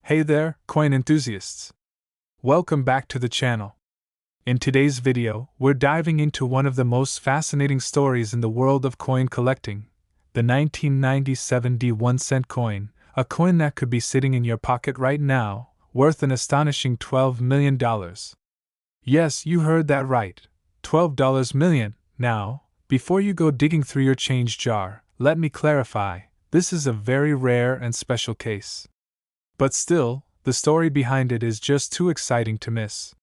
Hey there, coin enthusiasts! Welcome back to the channel. In today's video, we're diving into one of the most fascinating stories in the world of coin collecting, the 1997 1-cent coin, a coin that could be sitting in your pocket right now, worth an astonishing $12 million. Yes, you heard that right, $12 million. Now, before you go digging through your change jar, let me clarify, this is a very rare and special case. But still, the story behind it is just too exciting to miss.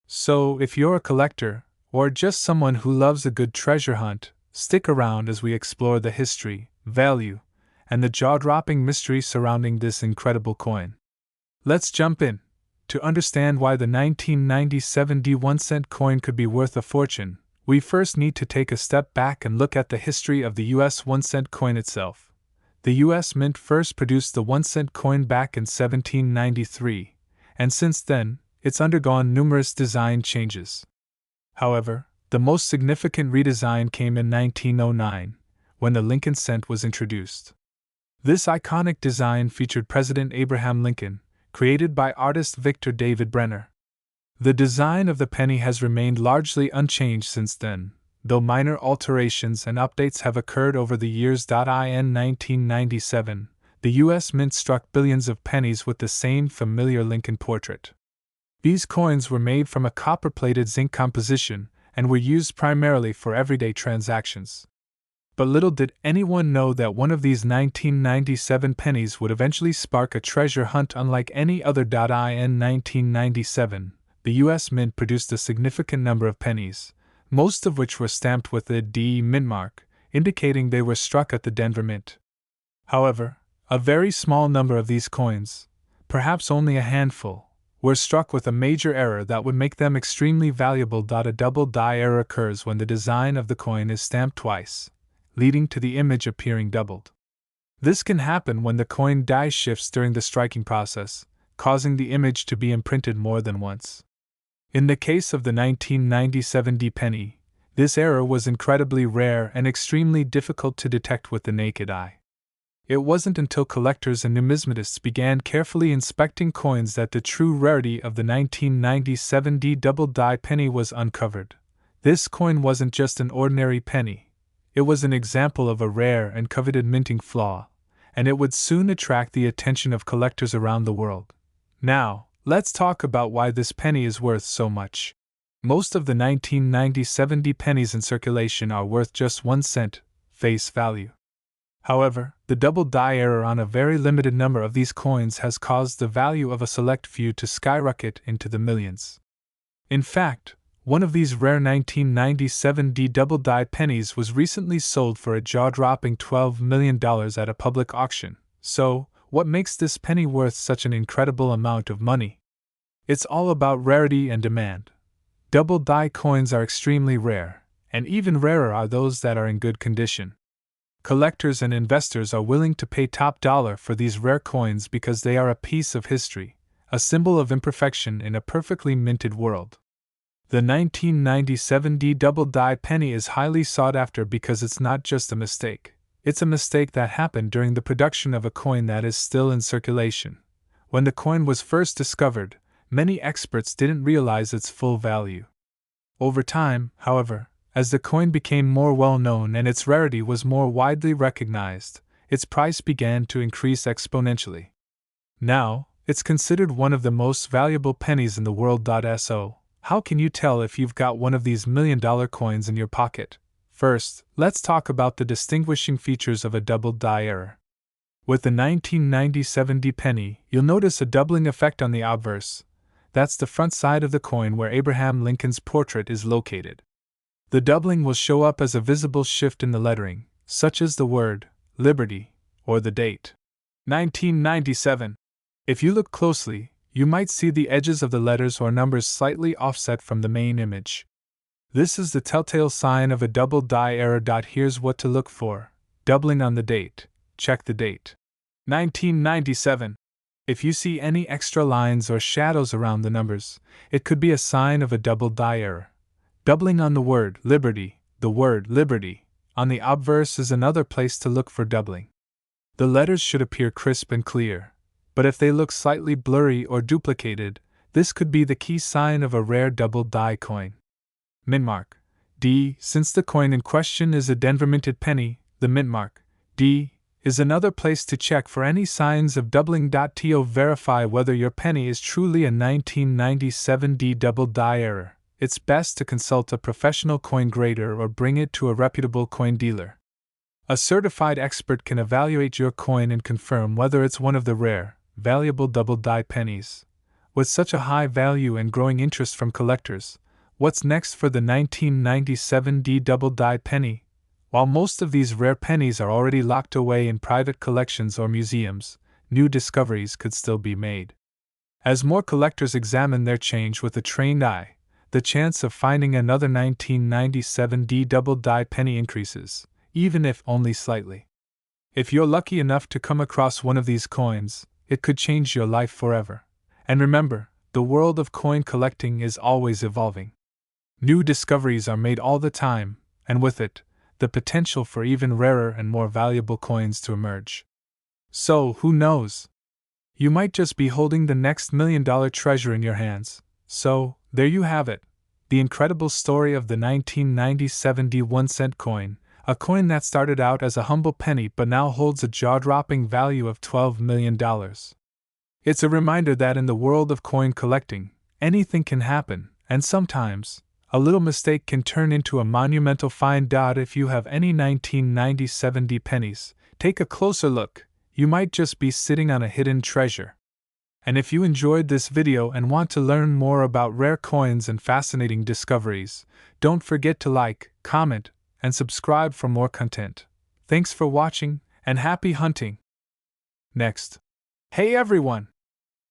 So, if you're a collector, or just someone who loves a good treasure hunt, stick around as we explore the history, value, and the jaw-dropping mystery surrounding this incredible coin. Let's jump in. To understand why the 1997 1-cent coin could be worth a fortune, we first need to take a step back and look at the history of the US 1-cent coin itself. The U.S. Mint first produced the 1-cent coin back in 1793, and since then, it's undergone numerous design changes. However, the most significant redesign came in 1909, when the Lincoln cent was introduced. This iconic design featured President Abraham Lincoln, created by artist Victor David Brenner. The design of the penny has remained largely unchanged since then, though minor alterations and updates have occurred over the years. In 1997, the U.S. Mint struck billions of pennies with the same familiar Lincoln portrait. These coins were made from a copper-plated zinc composition and were used primarily for everyday transactions. But little did anyone know that one of these 1997 pennies would eventually spark a treasure hunt unlike any other. In 1997, the U.S. Mint produced a significant number of pennies, most of which were stamped with the D Mint mark, indicating they were struck at the Denver Mint. However, a very small number of these coins, perhaps only a handful, were struck with a major error that would make them extremely valuable. A double die error occurs when the design of the coin is stamped twice, leading to the image appearing doubled. This can happen when the coin die shifts during the striking process, causing the image to be imprinted more than once. In the case of the 1997 penny, this error was incredibly rare and extremely difficult to detect with the naked eye. It wasn't until collectors and numismatists began carefully inspecting coins that the true rarity of the 1997 double die penny was uncovered. This coin wasn't just an ordinary penny. It was an example of a rare and coveted minting flaw, and it would soon attract the attention of collectors around the world. Now, let's talk about why this penny is worth so much. Most of the 1997 pennies in circulation are worth just 1 cent, face value. However, the double die error on a very limited number of these coins has caused the value of a select few to skyrocket into the millions. In fact, one of these rare 1997 double die pennies was recently sold for a jaw-dropping $12 million at a public auction. So, what makes this penny worth such an incredible amount of money? It's all about rarity and demand. Double die coins are extremely rare, and even rarer are those that are in good condition. Collectors and investors are willing to pay top dollar for these rare coins because they are a piece of history, a symbol of imperfection in a perfectly minted world. The 1997 double die penny is highly sought after because it's not just a mistake. It's a mistake that happened during the production of a coin that is still in circulation. When the coin was first discovered, many experts didn't realize its full value. Over time, however, as the coin became more well-known and its rarity was more widely recognized, its price began to increase exponentially. Now, it's considered one of the most valuable pennies in the world. So, how can you tell if you've got one of these million-dollar coins in your pocket? First, let's talk about the distinguishing features of a double die error. With the 1997 penny, you'll notice a doubling effect on the obverse. That's the front side of the coin where Abraham Lincoln's portrait is located. The doubling will show up as a visible shift in the lettering, such as the word Liberty or the date 1997. If you look closely, you might see the edges of the letters or numbers slightly offset from the main image. This is the telltale sign of a double die error. Here's what to look for. Doubling on the date. Check the date. 1997. If you see any extra lines or shadows around the numbers, it could be a sign of a double die error. Doubling on the word Liberty, the word Liberty, on the obverse is another place to look for doubling. The letters should appear crisp and clear. but if they look slightly blurry or duplicated, this could be the key sign of a rare double-die coin. Mint mark D. Since the coin in question is a Denver minted penny, the mint mark D is another place to check for any signs of doubling. To verify whether your penny is truly a 1997 D double-die error, it's best to consult a professional coin grader or bring it to a reputable coin dealer. A certified expert can evaluate your coin and confirm whether it's one of the rare, valuable double-die pennies. With such a high value and growing interest from collectors, what's next for the 1997 D double-die penny? While most of these rare pennies are already locked away in private collections or museums, new discoveries could still be made. As more collectors examine their change with a trained eye, the chance of finding another 1997 D double-die penny increases, even if only slightly. If you're lucky enough to come across one of these coins, it could change your life forever. And remember, the world of coin collecting is always evolving. New discoveries are made all the time, and with it, the potential for even rarer and more valuable coins to emerge. So, who knows? You might just be holding the next $1 million treasure in your hands. So, there you have it, the incredible story of the 1997 D 1-cent coin, a coin that started out as a humble penny but now holds a jaw-dropping value of $12 million. It's a reminder that in the world of coin collecting, anything can happen, and sometimes, a little mistake can turn into a monumental find. If you have any 1997 D pennies, take a closer look, you might just be sitting on a hidden treasure. And if you enjoyed this video and want to learn more about rare coins and fascinating discoveries, don't forget to like, comment, and subscribe for more content. Thanks for watching, and happy hunting! Next. Hey everyone!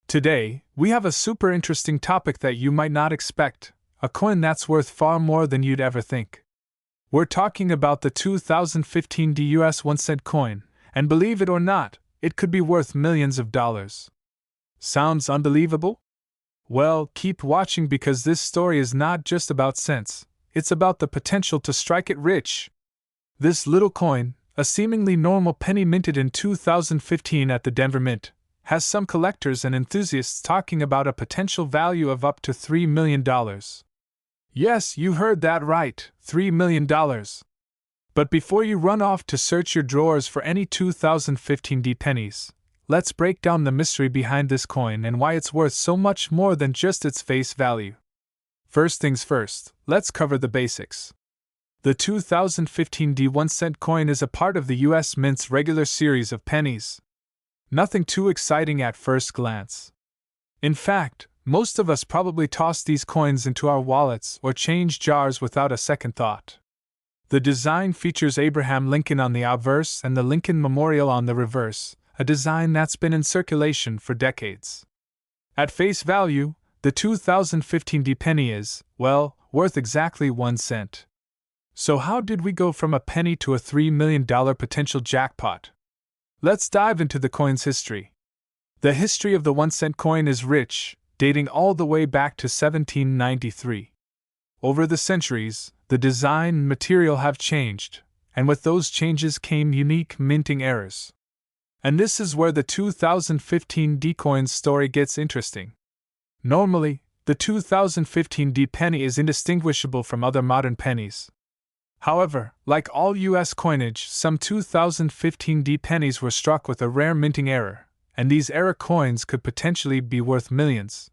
Today, we have a super interesting topic that you might not expect, a coin that's worth far more than you'd ever think. We're talking about the 2015 D US 1-cent coin, and believe it or not, it could be worth millions of dollars. Sounds unbelievable? Well, keep watching because this story is not just about cents, it's about the potential to strike it rich. This little coin, a seemingly normal penny minted in 2015 at the Denver Mint, has some collectors and enthusiasts talking about a potential value of up to $3 million. Yes, you heard that right, $3 million. But before you run off to search your drawers for any 2015 D pennies, let's break down the mystery behind this coin and why it's worth so much more than just its face value. First things first, let's cover the basics. The 2015 D 1-cent coin is a part of the US Mint's regular series of pennies. Nothing too exciting at first glance. In fact, most of us probably toss these coins into our wallets or change jars without a second thought. The design features Abraham Lincoln on the obverse and the Lincoln Memorial on the reverse, a design that's been in circulation for decades. At face value, the 2015 D penny is, well, worth exactly 1 cent. So how did we go from a penny to a $3 million potential jackpot? Let's dive into the coin's history. The history of the 1-cent coin is rich, dating all the way back to 1793. Over the centuries, the design and material have changed, and with those changes came unique minting errors. And this is where the 2015 D coin's story gets interesting. Normally, the 2015 D penny is indistinguishable from other modern pennies. However, like all US coinage, some 2015 D pennies were struck with a rare minting error, and these error coins could potentially be worth millions.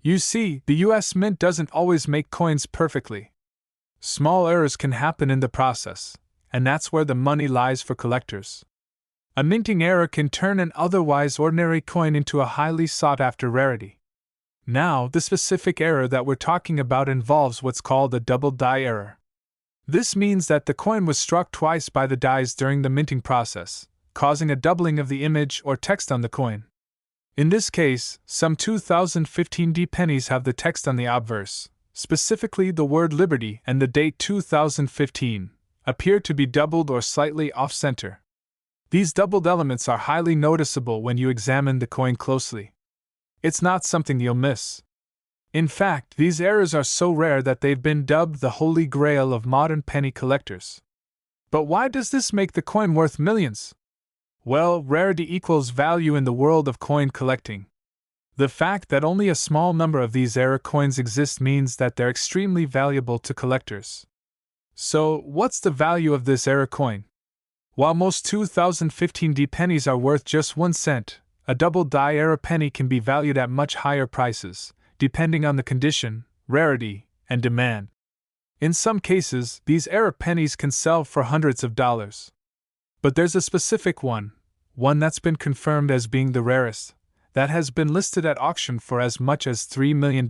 You see, the US Mint doesn't always make coins perfectly. Small errors can happen in the process, and that's where the money lies for collectors. A minting error can turn an otherwise ordinary coin into a highly sought-after rarity. Now, the specific error that we're talking about involves what's called a double die error. This means that the coin was struck twice by the dies during the minting process, causing a doubling of the image or text on the coin. In this case, some 2015 D pennies have the text on the obverse, specifically the word Liberty and the date 2015, appear to be doubled or slightly off-center. These doubled elements are highly noticeable when you examine the coin closely. It's not something you'll miss. In fact, these errors are so rare that they've been dubbed the holy grail of modern penny collectors. But why does this make the coin worth millions? Well, rarity equals value in the world of coin collecting. The fact that only a small number of these error coins exist means that they're extremely valuable to collectors. So, what's the value of this error coin? While most 2015D pennies are worth just 1 cent, a double die error penny can be valued at much higher prices, depending on the condition, rarity, and demand. In some cases, these error pennies can sell for hundreds of dollars. But there's a specific one that's been confirmed as being the rarest, that has been listed at auction for as much as $3 million.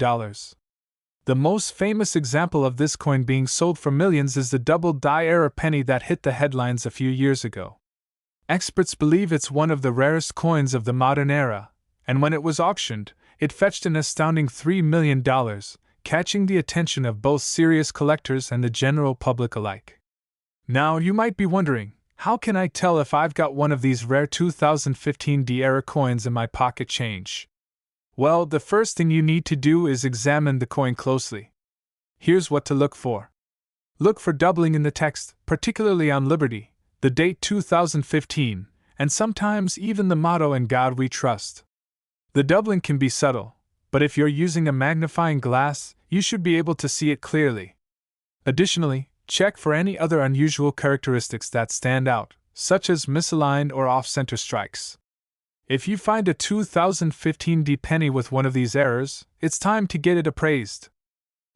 The most famous example of this coin being sold for millions is the double die error penny that hit the headlines a few years ago. Experts believe it's one of the rarest coins of the modern era, and when it was auctioned, it fetched an astounding $3 million, catching the attention of both serious collectors and the general public alike. Now, you might be wondering, how can I tell if I've got one of these rare 2015D error coins in my pocket change? Well, the first thing you need to do is examine the coin closely. Here's what to look for. Look for doubling in the text, particularly on Liberty, the date 2015, and sometimes even the motto "In God We Trust." The doubling can be subtle, but if you're using a magnifying glass, you should be able to see it clearly. Additionally, check for any other unusual characteristics that stand out, such as misaligned or off-center strikes. If you find a 2015D penny with one of these errors, it's time to get it appraised.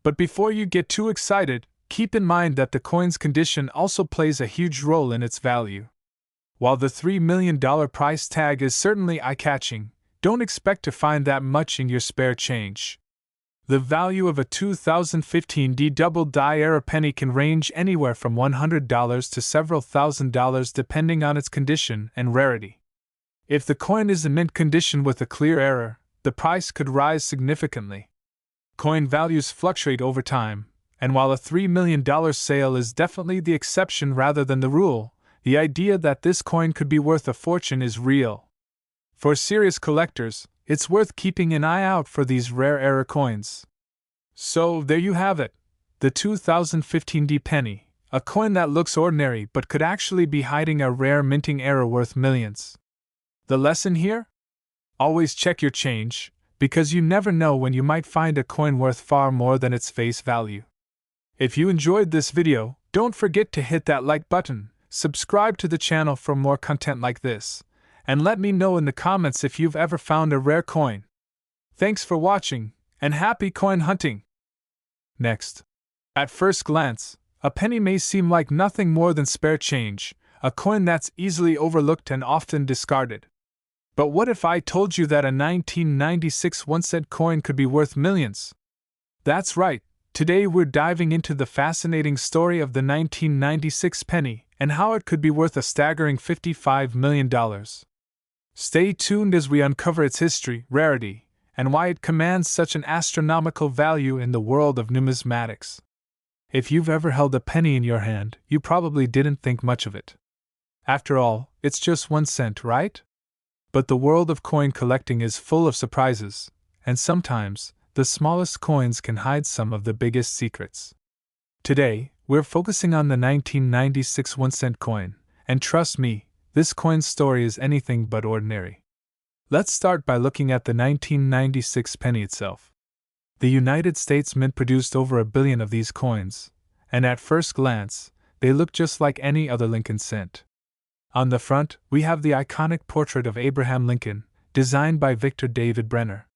But before you get too excited, keep in mind that the coin's condition also plays a huge role in its value. While the $3 million price tag is certainly eye-catching, don't expect to find that much in your spare change. The value of a 2015D double die error penny can range anywhere from $100 to several $1,000s depending on its condition and rarity. If the coin is in mint condition with a clear error, the price could rise significantly. Coin values fluctuate over time, and while a $3 million sale is definitely the exception rather than the rule, the idea that this coin could be worth a fortune is real. For serious collectors, it's worth keeping an eye out for these rare error coins. So, there you have it, the 2015D penny, a coin that looks ordinary but could actually be hiding a rare minting error worth millions. The lesson here? Always check your change, because you never know when you might find a coin worth far more than its face value. If you enjoyed this video, don't forget to hit that like button, subscribe to the channel for more content like this, and let me know in the comments if you've ever found a rare coin. Thanks for watching, and happy coin hunting! Next. At first glance, a penny may seem like nothing more than spare change, a coin that's easily overlooked and often discarded. But what if I told you that a 1996 1-cent coin could be worth millions? That's right, today we're diving into the fascinating story of the 1996 penny and how it could be worth a staggering $55 million. Stay tuned as we uncover its history, rarity, and why it commands such an astronomical value in the world of numismatics. If you've ever held a penny in your hand, you probably didn't think much of it. After all, it's just 1 cent, right? But the world of coin collecting is full of surprises, and sometimes, the smallest coins can hide some of the biggest secrets. Today, we're focusing on the 1996 1-cent coin, and trust me, this coin's story is anything but ordinary. Let's start by looking at the 1996 penny itself. The United States Mint produced over 1 billion of these coins, and at first glance, they look just like any other Lincoln cent. On the front, we have the iconic portrait of Abraham Lincoln, designed by Victor David Brenner.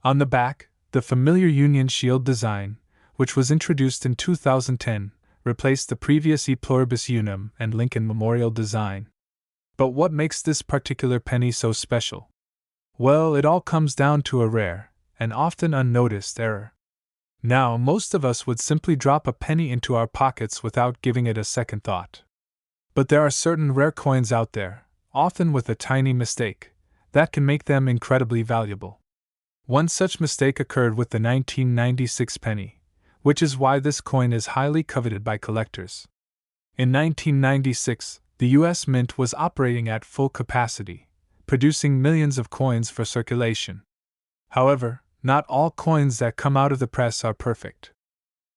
On the back, the familiar Union Shield design, which was introduced in 2010, replaced the previous E Pluribus Unum and Lincoln Memorial design. But what makes this particular penny so special? Well, it all comes down to a rare, and often unnoticed error. Now, most of us would simply drop a penny into our pockets without giving it a second thought. But there are certain rare coins out there, often with a tiny mistake, that can make them incredibly valuable. One such mistake occurred with the 1996 penny, which is why this coin is highly coveted by collectors. In 1996, the U.S. Mint was operating at full capacity, producing millions of coins for circulation. However, not all coins that come out of the press are perfect.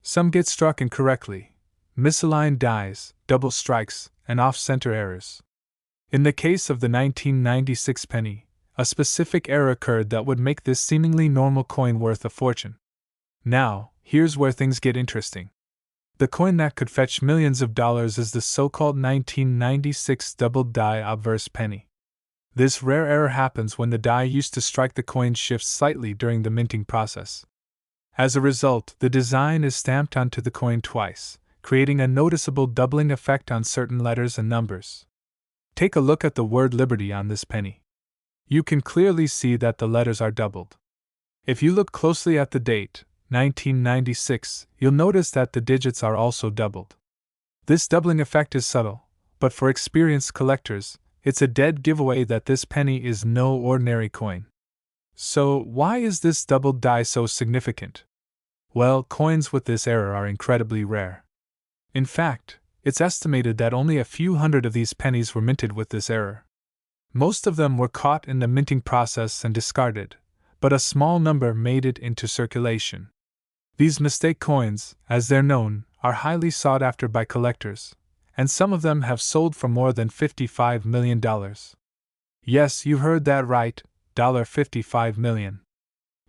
Some get struck incorrectly, misaligned dies, double strikes, and off-center errors. In the case of the 1996 penny, a specific error occurred that would make this seemingly normal coin worth a fortune. Now, here's where things get interesting. The coin that could fetch millions of dollars is the so-called 1996 double-die obverse penny. This rare error happens when the die used to strike the coin shifts slightly during the minting process. As a result, the design is stamped onto the coin twice, creating a noticeable doubling effect on certain letters and numbers. Take a look at the word liberty on this penny. You can clearly see that the letters are doubled. If you look closely at the date, 1996, you'll notice that the digits are also doubled. This doubling effect is subtle, but for experienced collectors, it's a dead giveaway that this penny is no ordinary coin. So, why is this doubled die so significant? Well, coins with this error are incredibly rare. In fact, it's estimated that only a few hundred of these pennies were minted with this error. Most of them were caught in the minting process and discarded, but a small number made it into circulation. These mistake coins, as they're known, are highly sought after by collectors, and some of them have sold for more than $55 million. Yes, you heard that right, $55 million.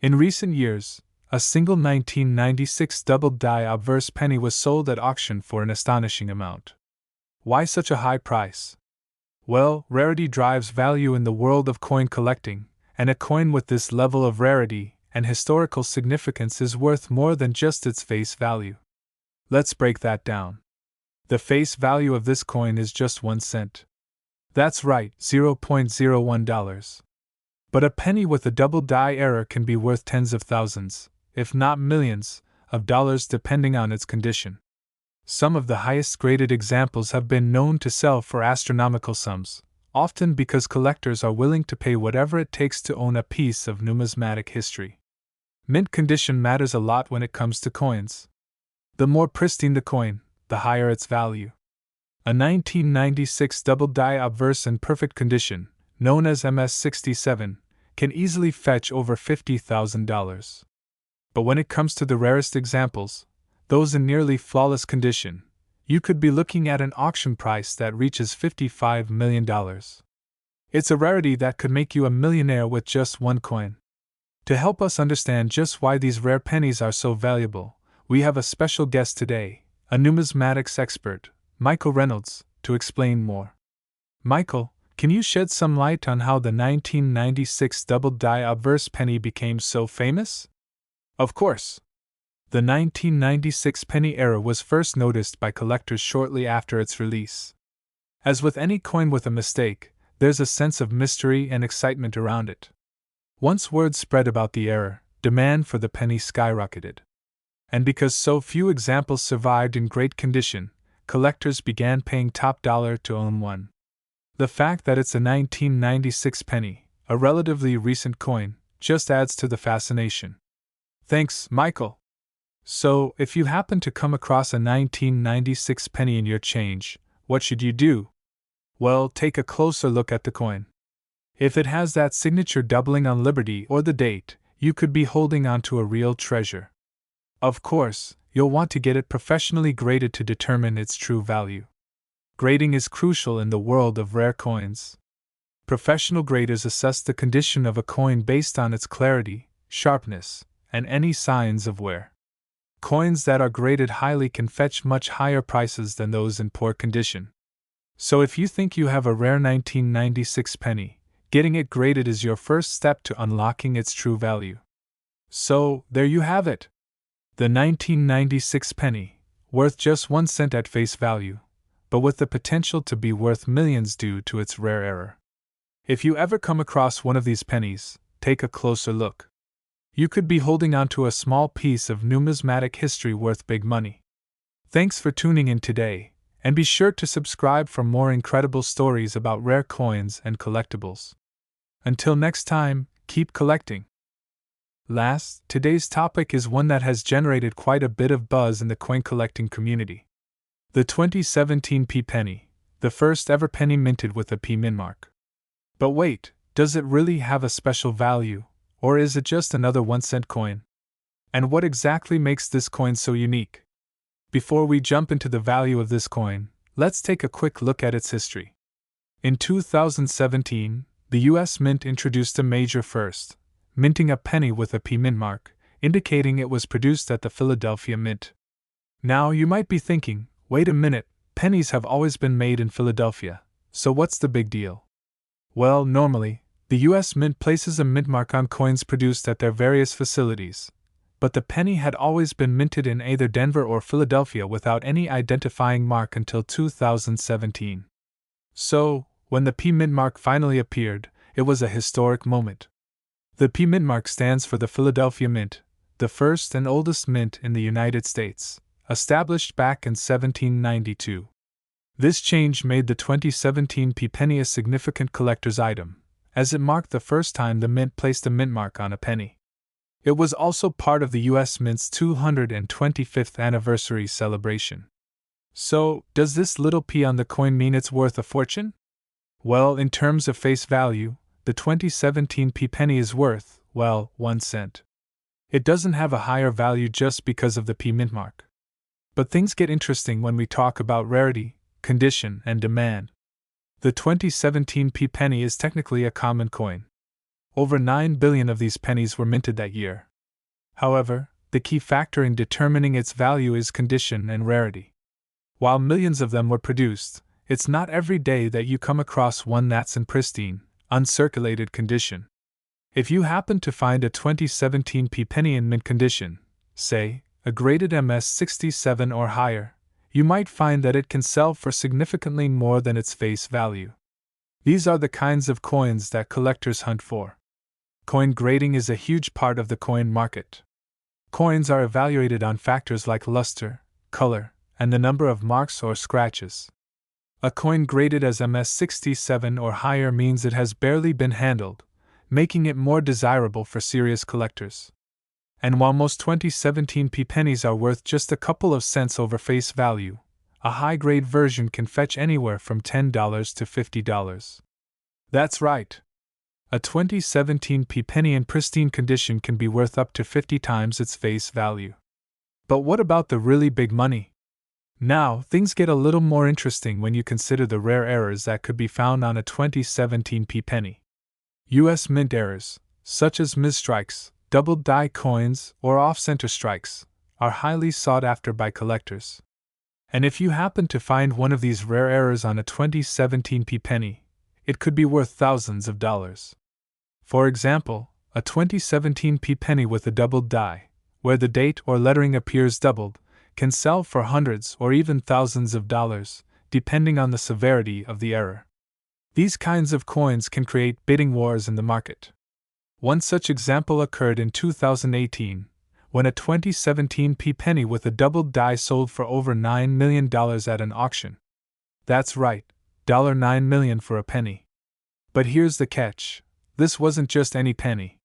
In recent years, a single 1996 double-die obverse penny was sold at auction for an astonishing amount. Why such a high price? Well, rarity drives value in the world of coin collecting, and a coin with this level of rarity and historical significance is worth more than just its face value. Let's break that down. The face value of this coin is just 1 cent. That's right, $0.01. But a penny with a double die error can be worth tens of thousands, if not millions, of dollars depending on its condition. Some of the highest graded examples have been known to sell for astronomical sums, often because collectors are willing to pay whatever it takes to own a piece of numismatic history. Mint condition matters a lot when it comes to coins. The more pristine the coin, the higher its value. A 1996 double-die obverse in perfect condition, known as MS-67, can easily fetch over $50,000. But when it comes to the rarest examples, those in nearly flawless condition, you could be looking at an auction price that reaches $55 million. It's a rarity that could make you a millionaire with just one coin. To help us understand just why these rare pennies are so valuable, we have a special guest today, a numismatics expert, Michael Reynolds, to explain more. Michael, can you shed some light on how the 1996 double-die obverse penny became so famous? Of course. The 1996 penny error was first noticed by collectors shortly after its release. As with any coin with a mistake, there's a sense of mystery and excitement around it. Once word spread about the error, demand for the penny skyrocketed. And because so few examples survived in great condition, collectors began paying top dollar to own one. The fact that it's a 1996 penny, a relatively recent coin, just adds to the fascination. Thanks, Michael. So, if you happen to come across a 1996 penny in your change, what should you do? Well, take a closer look at the coin. If it has that signature doubling on Liberty or the date, you could be holding onto a real treasure. Of course, you'll want to get it professionally graded to determine its true value. Grading is crucial in the world of rare coins. Professional graders assess the condition of a coin based on its clarity, sharpness, and any signs of wear. Coins that are graded highly can fetch much higher prices than those in poor condition. So if you think you have a rare 1996 penny, getting it graded is your first step to unlocking its true value. So, there you have it. The 1996 penny, worth just 1 cent at face value, but with the potential to be worth millions due to its rare error. If you ever come across one of these pennies, take a closer look. You could be holding onto a small piece of numismatic history worth big money. Thanks for tuning in today, and be sure to subscribe for more incredible stories about rare coins and collectibles. Until next time, keep collecting. Last, today's topic is one that has generated quite a bit of buzz in the coin collecting community. The 2017 P penny, the first ever penny minted with a P min mark. But wait, does it really have a special value, or is it just another 1-cent coin? And what exactly makes this coin so unique? Before we jump into the value of this coin, let's take a quick look at its history. In 2017, the US Mint introduced a major first, minting a penny with a P mint mark, indicating it was produced at the Philadelphia Mint. Now you might be thinking, wait a minute, pennies have always been made in Philadelphia, so what's the big deal? Well, normally, the US Mint places a mint mark on coins produced at their various facilities, but the penny had always been minted in either Denver or Philadelphia without any identifying mark until 2017. So, when the P mint mark finally appeared, it was a historic moment. The P mint mark stands for the Philadelphia Mint, the first and oldest mint in the United States, established back in 1792. This change made the 2017 P penny a significant collector's item, as it marked the first time the mint placed a mint mark on a penny. It was also part of the US Mint's 225th anniversary celebration. So, does this little P on the coin mean it's worth a fortune? Well, in terms of face value, the 2017 P penny is worth, well, 1 cent. It doesn't have a higher value just because of the P mint mark. But things get interesting when we talk about rarity, condition, and demand. The 2017 P penny is technically a common coin. Over 9 billion of these pennies were minted that year. However, the key factor in determining its value is condition and rarity. While millions of them were produced, it's not every day that you come across one that's in pristine, uncirculated condition. If you happen to find a 2017 P penny in mint condition, say, a graded MS67 or higher, you might find that it can sell for significantly more than its face value. These are the kinds of coins that collectors hunt for. Coin grading is a huge part of the coin market. Coins are evaluated on factors like luster, color, and the number of marks or scratches. A coin graded as MS67 or higher means it has barely been handled, making it more desirable for serious collectors. And while most 2017 P pennies are worth just a couple of cents over face value, a high-grade version can fetch anywhere from $10 to $50. That's right. A 2017 P penny in pristine condition can be worth up to 50 times its face value. But what about the really big money? Now, things get a little more interesting when you consider the rare errors that could be found on a 2017 P penny. US Mint errors, such as misstrikes, doubled die coins, or off-center strikes, are highly sought after by collectors. And if you happen to find one of these rare errors on a 2017 P penny, it could be worth thousands of dollars. For example, a 2017 P penny with a doubled die, where the date or lettering appears doubled, can sell for hundreds or even thousands of dollars, depending on the severity of the error. These kinds of coins can create bidding wars in the market. One such example occurred in 2018, when a 2017 P penny with a doubled die sold for over $9 million at an auction. That's right, $9 million for a penny. But here's the catch. This wasn't just any penny.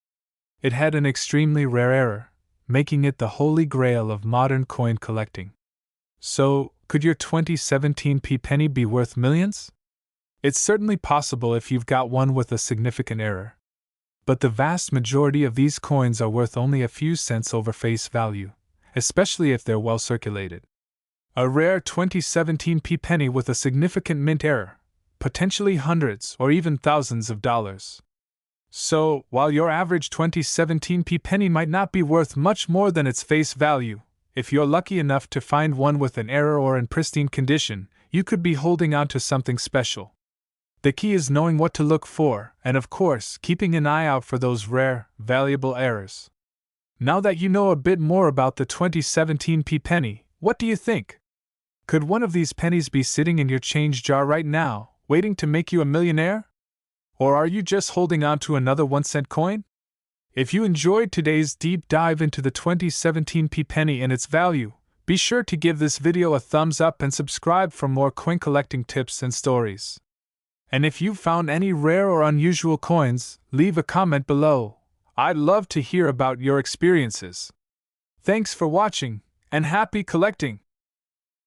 It had an extremely rare error, making it the holy grail of modern coin collecting. So, could your 2017 P penny be worth millions? It's certainly possible if you've got one with a significant error. But the vast majority of these coins are worth only a few cents over face value, especially if they're well circulated. A rare 2017 P penny with a significant mint error, potentially hundreds or even thousands of dollars. So, while your average 2017 P penny might not be worth much more than its face value, if you're lucky enough to find one with an error or in pristine condition, you could be holding on to something special. The key is knowing what to look for, and of course, keeping an eye out for those rare, valuable errors. Now that you know a bit more about the 2017 P penny, what do you think? Could one of these pennies be sitting in your change jar right now, waiting to make you a millionaire? Or are you just holding on to another 1-cent coin? If you enjoyed today's deep dive into the 2017 P penny and its value, be sure to give this video a thumbs up and subscribe for more coin collecting tips and stories. And if you found any rare or unusual coins, leave a comment below. I'd love to hear about your experiences. Thanks for watching, and happy collecting!